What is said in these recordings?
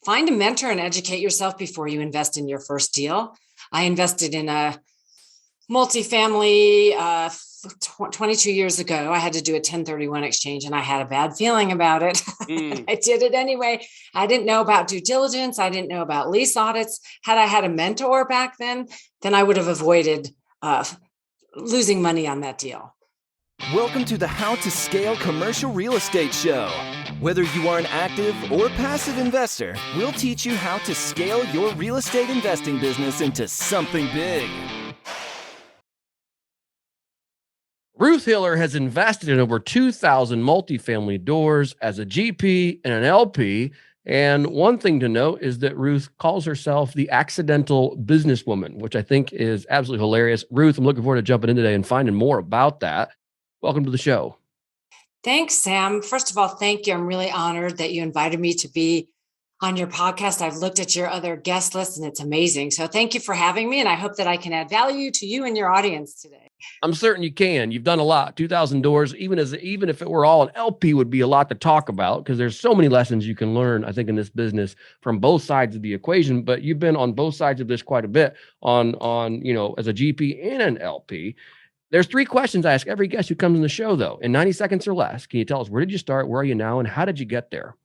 find a mentor and educate yourself before you invest in your first deal. I invested in a multifamily 22 years ago. I had to do a 1031 exchange and I had a bad feeling about it. I did it anyway. I didn't know about due diligence. I didn't know about lease audits. Had I had a mentor back then I would have avoided losing money on that deal. Welcome to the How to Scale Commercial Real Estate Show. Whether you are an active or passive investor, we'll teach you how to scale your real estate investing business into something big. Ruth Hiller has invested in over 2,000 multifamily doors as a GP and an LP. And one thing to note is that Ruth calls herself the accidental businesswoman, which I think is absolutely hilarious. Ruth, I'm looking forward to jumping in today and finding more about that. Welcome to the show. Thanks, Sam. First of all, thank you. I'm really honored that you invited me to be on your podcast. I've looked at your other guest list and it's amazing. So thank you for having me. And I hope that I can add value to you and your audience today. I'm certain you can. You've done a lot. 2,000 doors, even if it were all an LP, would be a lot to talk about because there's so many lessons you can learn, I think, in this business from both sides of the equation. But you've been on both sides of this quite a bit on as a GP and an LP. There's 3 questions I ask every guest who comes on the show, though, in 90 seconds or less. Can you tell us, where did you start? Where are you now? And how did you get there?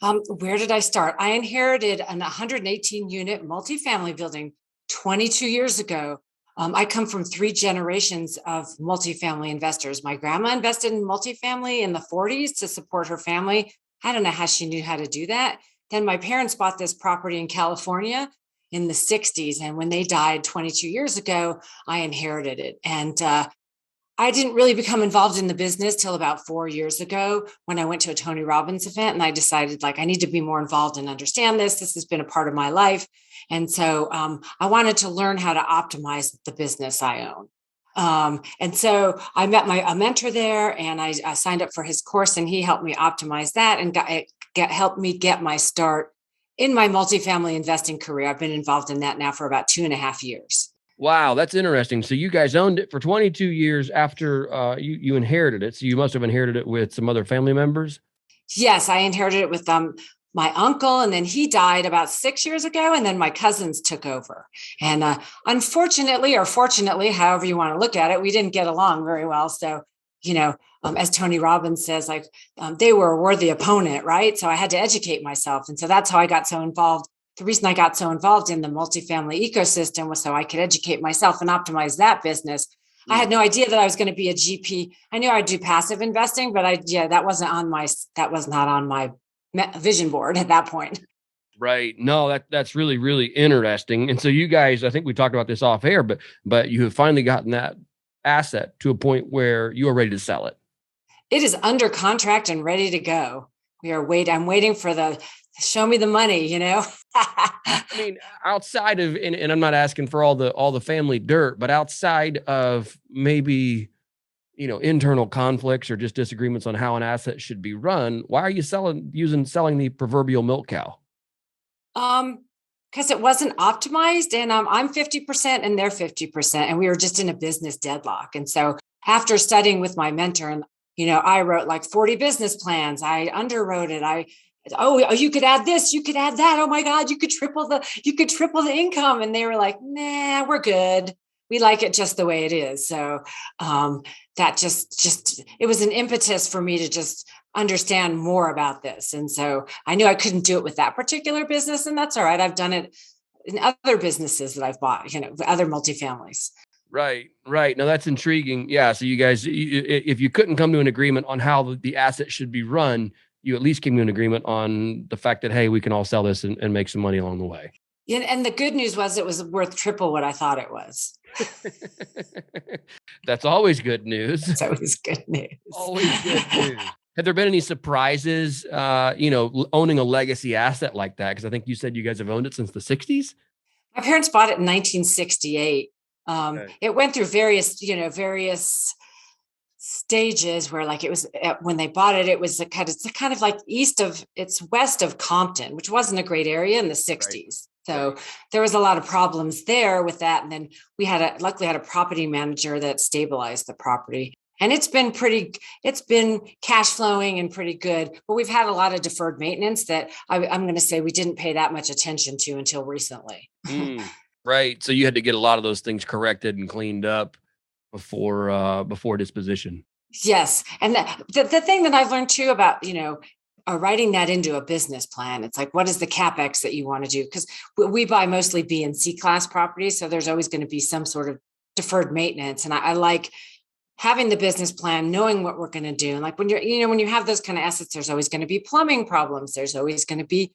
Where did I start? I inherited an 118-unit multifamily building 22 years ago. I come from 3 generations of multifamily investors. My grandma invested in multifamily in the 40s to support her family. I don't know how she knew how to do that. Then my parents bought this property in California in the 60s. And when they died 22 years ago, I inherited it. And I didn't really become involved in the business till about 4 years ago when I went to a Tony Robbins event and I decided I need to be more involved and understand this. This has been a part of my life. And so I wanted to learn how to optimize the business I own. And so I met a mentor there and I signed up for his course and he helped me optimize that and helped me get my start in my multifamily investing career. I've been involved in that now for about 2.5 years. Wow, that's interesting. So you guys owned it for 22 years after you inherited it. So you must have inherited it with some other family members? Yes, I inherited it with my uncle, and then he died about 6 years ago, and then my cousins took over. And unfortunately, or fortunately, however you want to look at it, we didn't get along very well. So, as Tony Robbins says, they were a worthy opponent, right? So I had to educate myself. And so that's how I got so involved. The reason I got so involved in the multifamily ecosystem was so I could educate myself and optimize that business. I had no idea that I was going to be a GP. I knew I'd do passive investing, but that was not on my vision board at that point. Right. No, that's really, really interesting. And so you guys, I think we talked about this off air, but you have finally gotten that asset to a point where you are ready to sell it. It is under contract and ready to go. I'm waiting for show me the money, I mean, outside of, and I'm not asking for all the family dirt, but outside of maybe, internal conflicts or just disagreements on how an asset should be run, why are you selling the proverbial milk cow? Because it wasn't optimized and I'm 50% and they're 50%. And we were just in a business deadlock. And so after studying with my mentor, and I wrote 40 business plans. I underwrote it. You could add this, you could add that. Oh my God, you could triple the income. And they were like, nah, we're good. We like it just the way it is. So that just it was an impetus for me to just understand more about this. And so I knew I couldn't do it with that particular business. And that's all right. I've done it in other businesses that I've bought, other multifamilies. Right. No, that's intriguing. Yeah. So you guys, if you couldn't come to an agreement on how the asset should be run, you at least came to an agreement on the fact that, hey, we can all sell this and make some money along the way. Yeah, and the good news was it was worth triple what I thought it was. That's always good news. That's always good news. Always good news. Have there been any surprises, owning a legacy asset like that? Because I think you said you guys have owned it since the 60s? My parents bought it in 1968. Okay. It went through various stages where it was when they bought it, it's kind of it's west of Compton, which wasn't a great area in the 60s. Right. So there was a lot of problems there with that. And then we luckily had a property manager that stabilized the property. And it's been cash flowing and pretty good, but we've had a lot of deferred maintenance that I'm going to say we didn't pay that much attention to until recently. Right. So you had to get a lot of those things corrected and cleaned up before disposition. Yes. And the thing that I've learned too about, writing that into a business plan, it's like, what is the CapEx that you want to do? Because we buy mostly B and C class properties. So there's always going to be some sort of deferred maintenance. And I like having the business plan, knowing what we're going to do. And like when when you have those kind of assets, there's always going to be plumbing problems. There's always going to be,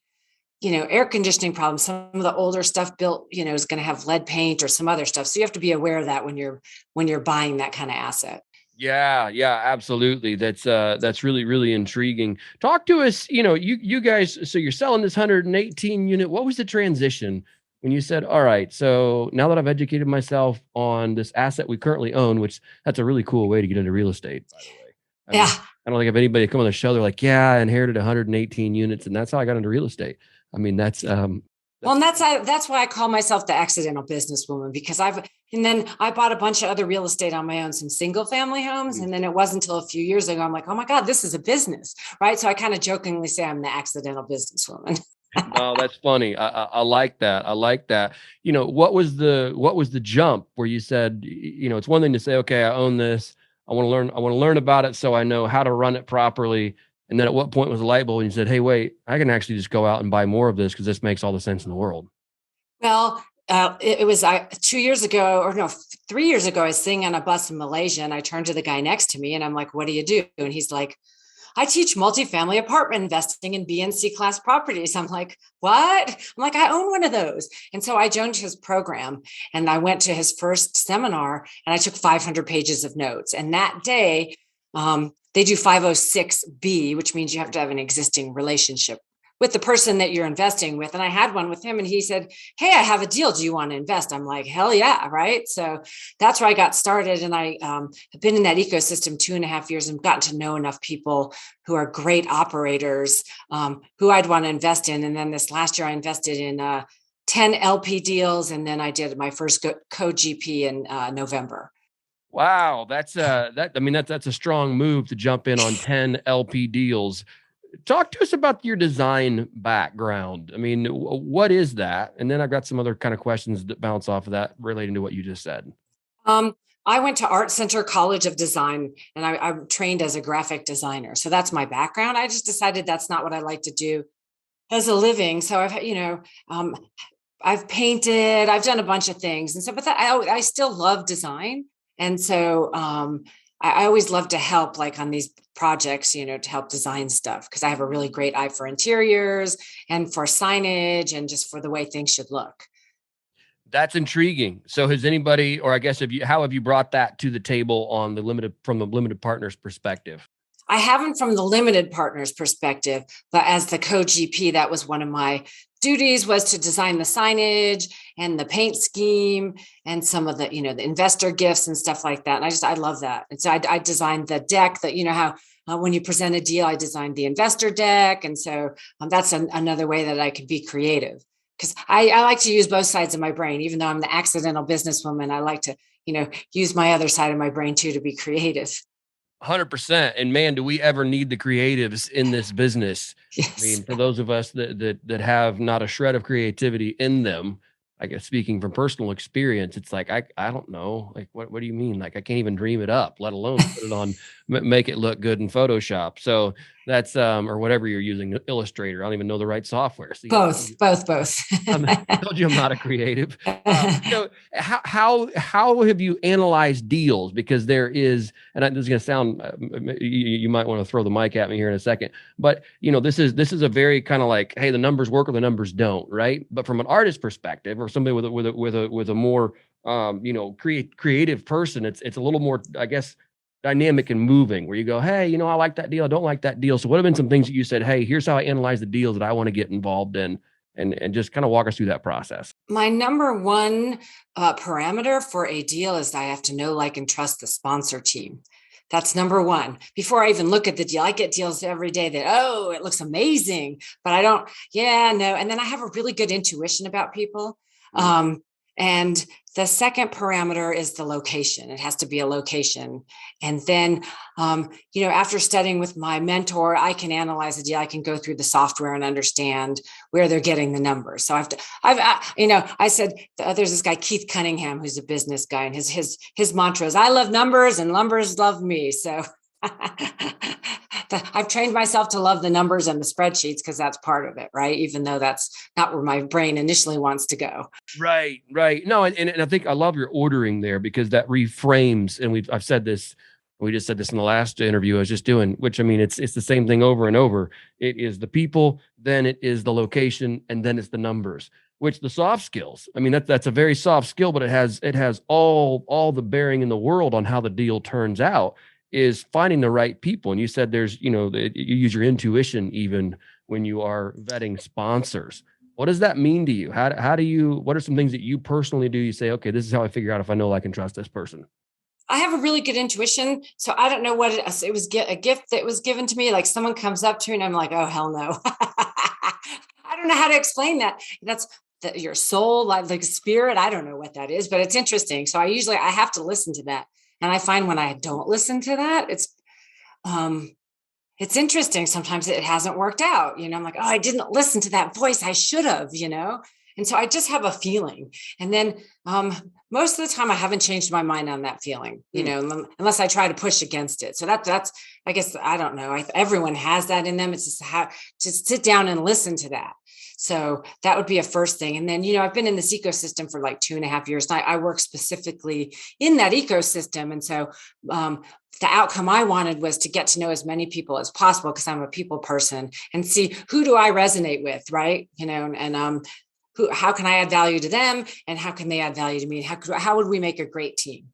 air conditioning problems. Some of the older stuff built, is going to have lead paint or some other stuff. So you have to be aware of that when you're buying that kind of asset. Yeah, absolutely. That's really, really intriguing. Talk to us, you guys, so you're selling this 118 unit. What was the transition when you said, all right, so now that I've educated myself on this asset we currently own, which that's a really cool way to get into real estate, by the way. I don't think if anybody come on the show, they're like, yeah, I inherited 118 units and that's how I got into real estate. I mean, that's well, and that's why I call myself the accidental businesswoman, because and then I bought a bunch of other real estate on my own, some single family homes. And then it wasn't until a few years ago, I'm like, oh my God, this is a business, right? So I kind of jokingly say I'm the accidental businesswoman. No, that's funny. I like that. I like that. What was the jump where you said, it's one thing to say, okay, I own this. I want to learn about it so I know how to run it properly. And then at what point was the light bulb and you said, hey, wait, I can actually just go out and buy more of this because this makes all the sense in the world? Well, it was 2 years ago, or no, 3 years ago, I was sitting on a bus in Malaysia and I turned to the guy next to me and I'm like, what do you do? And he's like, I teach multifamily apartment investing in B and C class properties. I'm like, what? I'm like, I own one of those. And so I joined his program and I went to his first seminar and I took 500 pages of notes. And that day, they do 506B, which means you have to have an existing relationship with the person that you're investing with. And I had one with him and he said, hey, I have a deal. Do you want to invest? I'm like, hell yeah. Right. So that's where I got started. And I have been in that ecosystem 2.5 years and gotten to know enough people who are great operators, who I'd want to invest in. And then this last year I invested in 10 LP deals. And then I did my first co-GP in November. Wow. That's a strong move to jump in on 10 LP deals. Talk to us about your design background. I mean, what is that? And then I've got some other kind of questions that bounce off of that relating to what you just said. I went to Art Center College of Design and I'm trained as a graphic designer. So that's my background. I just decided that's not what I like to do as a living. So I've painted, I've done a bunch of things and so, but I still love design. And so I always love to help like on these projects, to help design stuff because I have a really great eye for interiors and for signage and just for the way things should look. That's intriguing. So has anybody, or I guess how have you brought that to the table from the limited partners perspective? I haven't from the limited partners perspective, but as the co-GP, that was one of my duties was to design the signage and the paint scheme and some of the, the investor gifts and stuff like that. And I love that. And so I designed the deck that, how when you present a deal, I designed the investor deck. And so that's another way that I could be creative because I like to use both sides of my brain, even though I'm the accidental businesswoman. I like to, use my other side of my brain too, to be creative. 100%. And man, do we ever need the creatives in this business? Yes. I mean, for those of us that have not a shred of creativity in them, I guess speaking from personal experience, it's like, I don't know, like, what do you mean? Like, I can't even dream it up, let alone put it on, make it look good in Photoshop. So that's, or whatever you're using, Illustrator. I don't even know the right software. So both. I told you I'm not a creative. How have you analyzed deals? Because there is, and this is going to sound, you might want to throw the mic at me here in a second, but this is a very kind of like, hey, the numbers work or the numbers don't, right? But from an artist perspective, or somebody with a more creative person, it's a little more, I guess, dynamic and moving where you go, hey, I like that deal. I don't like that deal. So what have been some things that you said, hey, here's how I analyze the deals that I want to get involved in, and just kind of walk us through that process. My number one parameter for a deal is that I have to know, like, and trust the sponsor team. That's number one. Before I even look at the deal, I get deals every day that, oh, it looks amazing, but I don't, no. And then I have a really good intuition about people. And And the second parameter is the location. It has to be a location. And then, after studying with my mentor, I can analyze the deal. I can go through the software and understand where they're getting the numbers. So I said, there's this guy, Keith Cunningham, who's a business guy, and his mantra is, I love numbers and numbers love me. So I've trained myself to love the numbers and the spreadsheets because that's part of it, right? Even though that's not where my brain initially wants to go. Right. No, and I think I love your ordering there, because that reframes, and I've said this, we just said this in the last interview I was just doing, which, I mean, it's the same thing over and over. It is the people, then it is the location, and then it's the numbers, which the soft skills. I mean, that's a very soft skill, but it has all the bearing in the world on how the deal turns out, is finding the right people. And you said there's, you use your intuition even when you are vetting sponsors. What does that mean to you? What are some things that you personally do? You say, okay, this is how I figure out if I know I can trust this person. I have a really good intuition. So I don't know what it was, a gift that was given to me. Like someone comes up to me and I'm like, oh, hell no. I don't know how to explain that. That's your soul, like spirit. I don't know what that is, but it's interesting. So I have to listen to that. And I find when I don't listen to that, it's interesting. Sometimes it hasn't worked out. I'm like, oh, I didn't listen to that voice. I should have, And so I just have a feeling. And then most of the time I haven't changed my mind on that feeling, unless I try to push against it. So that's, I guess, I don't know. Everyone has that in them. It's just how to sit down and listen to that. So that would be a first thing. And then, I've been in this ecosystem for like 2.5 years. And I work specifically in that ecosystem. And so the outcome I wanted was to get to know as many people as possible, because I'm a people person, and see who do I resonate with, right? How can I add value to them, and how can they add value to me? How would we make a great team?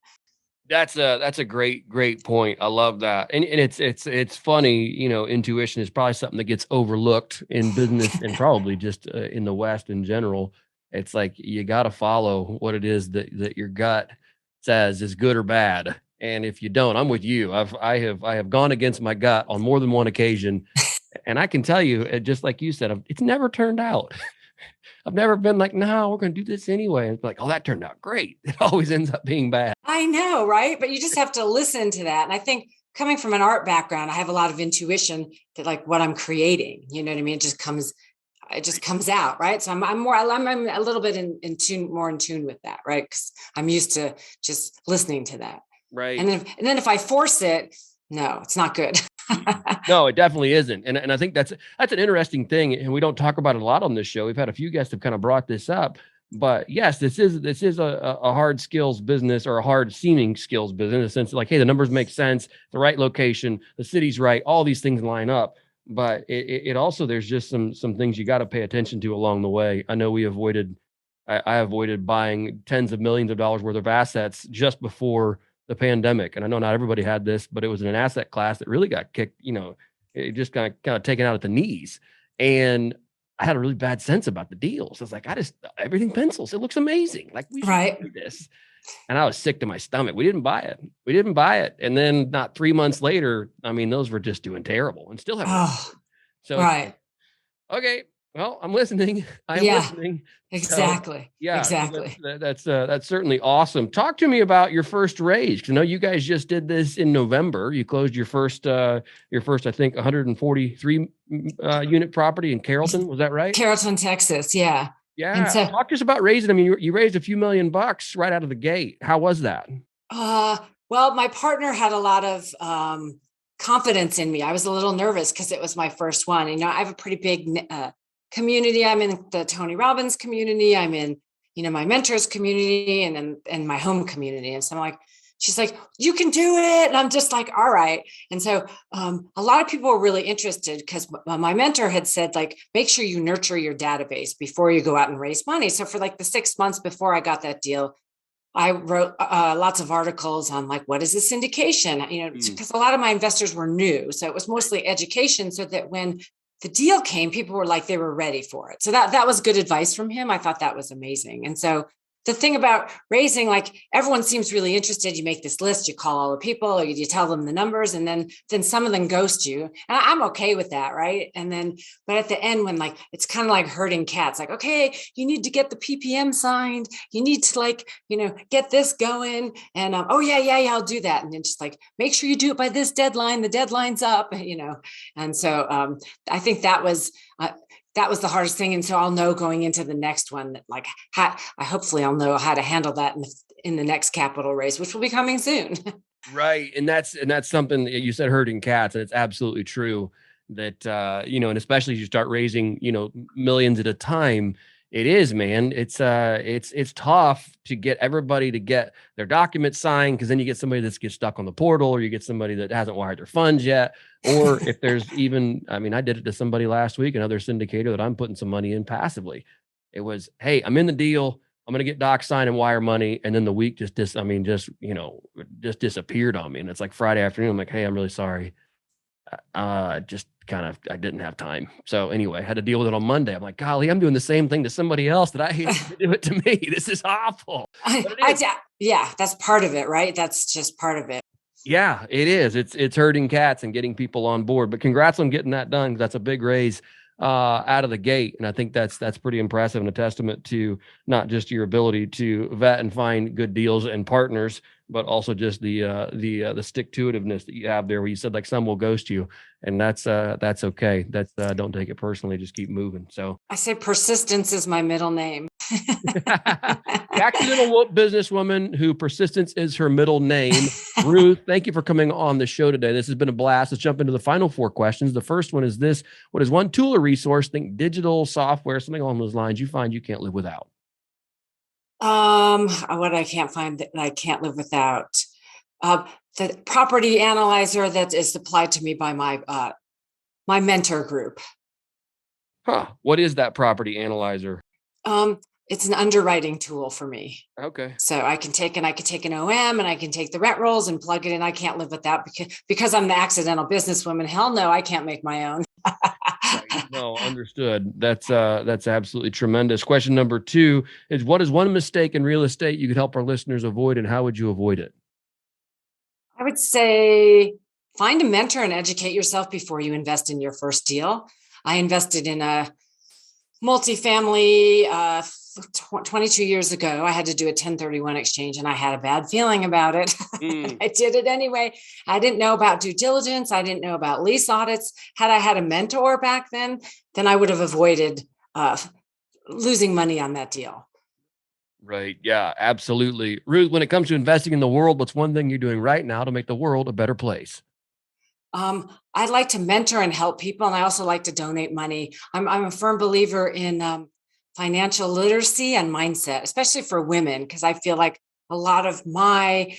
That's a great point. I love that. And it's funny, intuition is probably something that gets overlooked in business and probably just in the West in general. It's like, you got to follow what it is that your gut says is good or bad. And if you don't, I'm with you. I have gone against my gut on more than one occasion. And I can tell you, just like you said, it's never turned out. I've never been like, no, we're going to do this anyway. It's like, oh, that turned out great. It always ends up being bad. I know, right? But you just have to listen to that. And I think coming from an art background, I have a lot of intuition that, like, what I'm creating, you know what I mean? It just comes out, right? So I'm a little bit more in tune with that, right? Because I'm used to just listening to that. Right. And then if I force it, no, it's not good. No, it definitely isn't. And I think that's an interesting thing. And we don't talk about it a lot on this show. We've had a few guests have kind of brought this up, but yes, this is a hard skills business, or a hard seeming skills business, in the sense like, hey, the numbers make sense, the right location, the city's right, all these things line up. But it also, there's just some things you got to pay attention to along the way. I know I avoided buying tens of millions of dollars worth of assets just before the pandemic. And I know not everybody had this, but it was in an asset class that really got kicked, it just got kind of taken out at the knees. And I had a really bad sense about the deals. I was like, everything pencils. It looks amazing. Like, we should do this. And I was sick to my stomach. We didn't buy it. And then not 3 months later, I mean, those were just doing terrible and still haven't. So, right. Okay. Well, I'm listening. I'm listening. Exactly. So, exactly. That's certainly awesome. Talk to me about your first raise. I know you guys just did this in November. You closed your first, I think, 143 unit property in Carrollton. Was that right? Carrollton, Texas. Yeah. Yeah. So, talk to us about raising. I mean, you raised a few $1 million right out of the gate. How was that? Well, my partner had a lot of confidence in me. I was a little nervous because it was my first one. I have a pretty big community. I'm in the Tony Robbins community. I'm in, my mentors community, and my home community. And so I'm like, she's like, you can do it. And I'm just like, all right. And so a lot of people were really interested, because my mentor had said, like, make sure you nurture your database before you go out and raise money. So for like the 6 months before I got that deal, I wrote lots of articles on, like, what is a syndication? Because a lot of my investors were new. So it was mostly education, so that when the deal came, people were like, they were ready for it. So that was good advice from him. I thought that was amazing. And so the thing about raising, like everyone seems really interested. You make this list, you call all the people, or you tell them the numbers, and then some of them ghost you. And I'm okay with that, right? And then, but at the end, when like it's kind of like herding cats, like, okay, you need to get the PPM signed, you need to like, get this going, and oh yeah, I'll do that, and then just like make sure you do it by this deadline. The deadline's up, and so I think that was the hardest thing. And so I'll know going into the next one that like, hopefully I'll know how to handle that in the next capital raise, which will be coming soon. Right. And that's something that you said, herding cats. And it's absolutely true that, and especially as you start raising, millions at a time, it is, man. It's tough to get everybody to get their documents signed, because then you get somebody that gets stuck on the portal, or you get somebody that hasn't wired their funds yet. Or if there's even, I did it to somebody last week, another syndicator that I'm putting some money in passively. It was, hey, I'm in the deal. I'm going to get doc sign and wire money. And then the week just disappeared on me. And it's like Friday afternoon. I'm like, hey, I'm really sorry. I didn't have time. So anyway, I had to deal with it on Monday. I'm like, golly, I'm doing the same thing to somebody else that I hate to do it to me. This is awful. Yeah, that's part of it, right? That's just part of it. Yeah, it is. It's herding cats and getting people on board. But congrats on getting that done. That's a big raise out of the gate. And I think that's pretty impressive, and a testament to not just your ability to vet and find good deals and partners, but also just the stick-to-itiveness that you have there, where you said like some will ghost you, and that's okay. That's don't take it personally. Just keep moving. So I say persistence is my middle name. Accidental businesswoman who persistence is her middle name. Ruth, thank you for coming on the show today. This has been a blast. Let's jump into the final 4 questions. The first one is this: what is one tool or resource, think digital, software, something along those lines, you find you can't live without? What I can't find that I can't live without. The property analyzer that is supplied to me by my mentor group. What is that property analyzer? It's an underwriting tool for me. Okay. So I can take an OM, and I can take the rent rolls and plug it in. I can't live without, because I'm the accidental businesswoman. Hell no, I can't make my own. Right. No, understood. That's absolutely tremendous. Question number 2 is, what is one mistake in real estate you could help our listeners avoid, and how would you avoid it? I would say find a mentor and educate yourself before you invest in your first deal. I invested in a multifamily 22 years ago. I had to do a 1031 exchange, and I had a bad feeling about it. I did it anyway. I didn't know about due diligence. I didn't know about lease audits. Had I had a mentor back then I would have avoided losing money on that deal. Right. Yeah, absolutely. Ruth, when it comes to investing in the world, what's one thing you're doing right now to make the world a better place? I like to mentor and help people, and I also like to donate money. I'm a firm believer in financial literacy and mindset, especially for women, because I feel like a lot of my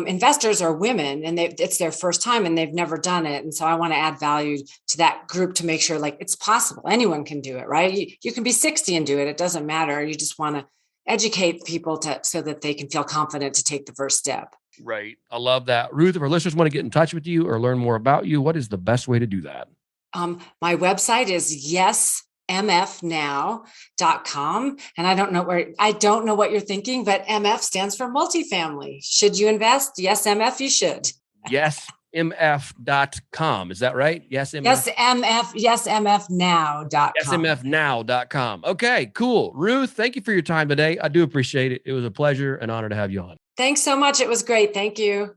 investors are women, and it's their first time and they've never done it. And so I want to add value to that group to make sure like it's possible. Anyone can do it, right? You can be 60 and do it. It doesn't matter. You just want to educate people so that they can feel confident to take the first step. Right. I love that. Ruth, if our listeners want to get in touch with you or learn more about you, what is the best way to do that? My website is YesMFnow.com. And I don't know what you're thinking, but MF stands for multifamily. Should you invest? Yes, MF, you should. YesMF.com. Is that right? YesMF. YesMFnow.com. YesMFnow.com. Okay, cool. Ruth, thank you for your time today. I do appreciate it. It was a pleasure and honor to have you on. Thanks so much. It was great. Thank you.